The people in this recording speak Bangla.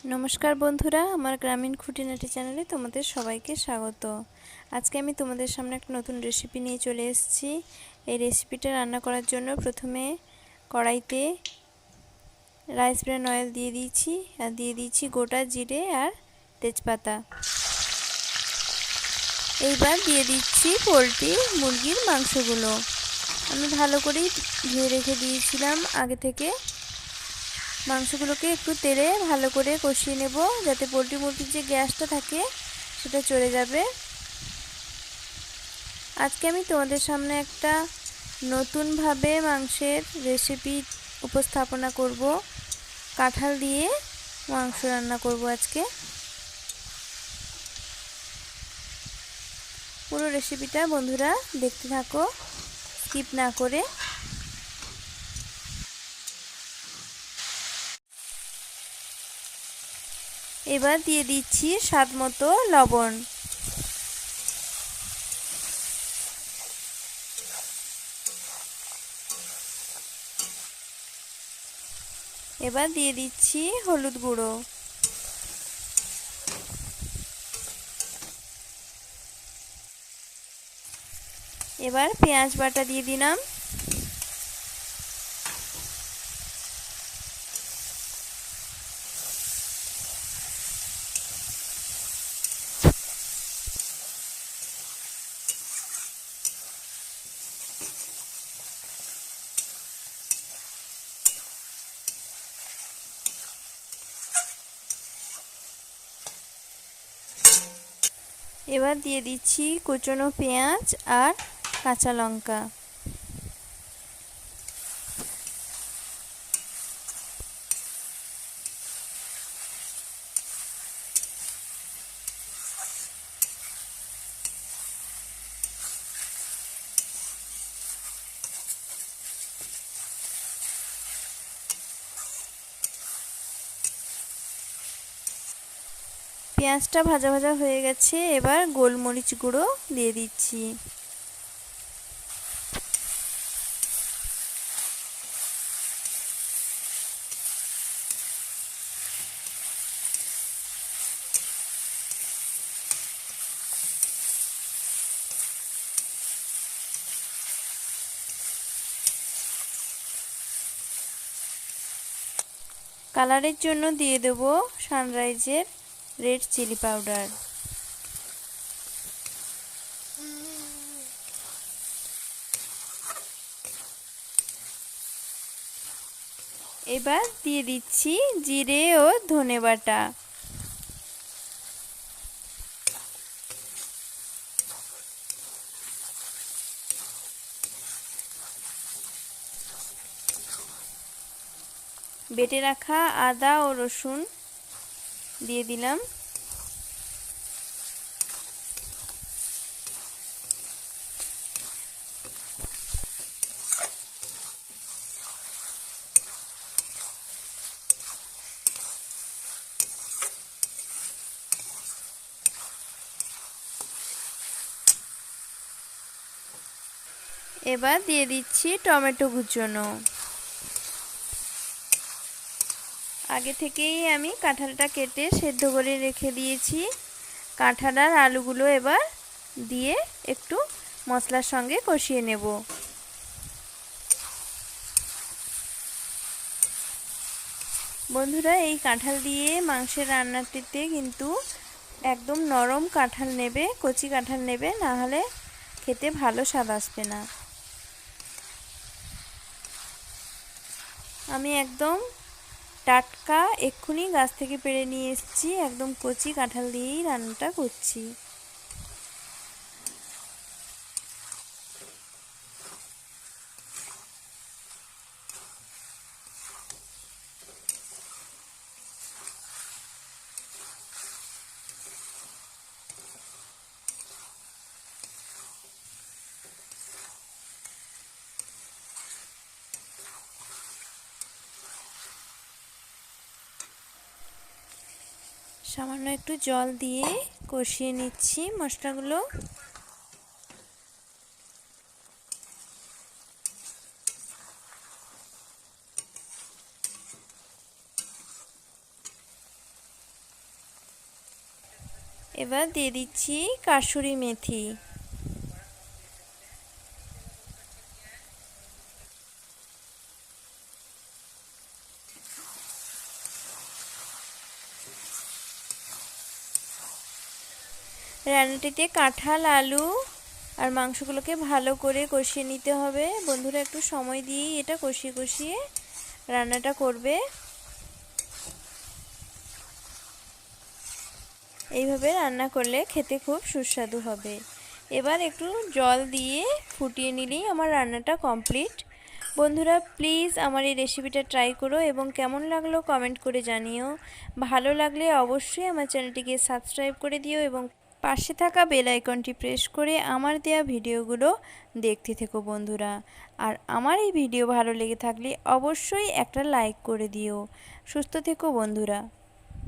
নমস্কার বন্ধুরা, আমার গ্রামীণ খুঁটিনাটি চ্যানেলে তোমাদের সবাইকে স্বাগত। আজকে আমি তোমাদের সামনে একটা নতুন রেসিপি নিয়ে চলে এসেছি। এই রেসিপিটা রান্না করার জন্য প্রথমে কড়াইতে রাইস ব্র্যান অয়েল দিয়ে দিয়েছি আর দিয়ে দিয়েছি গোটা জিরে আর তেজপাতা। এইবার দিয়ে দিচ্ছি পোলট্রি মুরগির মাংসগুলো। আমি ভালো করেই ধুয়ে রেখে দিয়েছিলাম আগে থেকে। মাংসগুলোকে একটু তেলে ভালো করে কষিয়ে নেব, যাতে পোলট্রি মুরগির যে গ্যাসটা থাকে সেটা চলে যাবে। আজকে আমি তোমাদের সামনে একটা নতুনভাবে মাংসের রেসিপি উপস্থাপনা করব। কাঁঠাল দিয়ে মাংস রান্না করব আজকে। পুরো রেসিপিটা বন্ধুরা দেখতে থাকো, স্কিপ না করে। এবার দিয়ে দিচ্ছি স্বাদ মতো লবণ। এবার দিয়ে দিচ্ছি হলুদ গুঁড়ো। এবার পেঁয়াজ বাটা দিয়ে দিলাম। এবার দিয়ে দিচ্ছি কুচনো পেঁয়াজ আর কাঁচা লঙ্কা। পেঁয়াজটা ভাজা ভাজা হয়ে গেছে, এবার গোলমরিচ গুঁড়ো দিয়ে দিচ্ছি। কালারের জন্য দিয়ে দেব সানরাইজের রেড চিলি পাউডার। এবার দিয়ে দিচ্ছি জিরে ও ধনে বাটা। বেটে রাখা আদা ও রসুন দিয়ে দিলাম। এবার দিয়ে দিচ্ছি টমেটো কুচনো। আগে থেকেই আমি কাঁঠালটা কেটে সেদ্ধ করে রেখে দিয়েছি। কাঁঠাল আর আলুগুলো এবার দিয়ে একটু মশলার সঙ্গে কষিয়ে নেব। বন্ধুরা, এই কাঁঠাল দিয়ে মাংসের রান্নাটিতে কিন্তু একদম নরম কাঁঠাল নেবে, কচি কাঁঠাল নেবে, না হলে খেতে ভালো স্বাদ আসবে না। আমি একদম টাটকা এক্ষুনি গাছ থেকে পেড়ে নিয়ে এসেছি, একদম কচি কাঁঠাল দিয়েই রান্নাটা করছি। সামান্য একটু জল দিয়ে কষিয়ে নিচ্ছি মশলাগুলো। এবার দিয়ে দিচ্ছি কাসুরি মেথি। রান্নাটিতে কাঁঠাল, আলু আর মাংসগুলোকে ভালো করে কষিয়ে নিতে হবে। বন্ধুরা একটু সময় দিয়েই এটা কষিয়ে কষিয়ে রান্নাটা করবে। এইভাবে রান্না করলে খেতে খুব সুস্বাদু হবে। এবার একটু জল দিয়ে ফুটিয়ে নিলেই আমার রান্নাটা কমপ্লিট। বন্ধুরা প্লিজ আমার এই রেসিপিটা ট্রাই করো এবং কেমন লাগলো কমেন্ট করে জানিও। ভালো লাগলে অবশ্যই আমার চ্যানেলটিকে সাবস্ক্রাইব করে দিও এবং পাশে থাকা বেল আইকনটি প্রেস করে আমার দেয়া ভিডিওগুলো দেখতে থেকো বন্ধুরা। আর আমার এই ভিডিও ভালো লেগে থাকলে অবশ্যই একটা লাইক করে দিও। সুস্থ থেকো বন্ধুরা।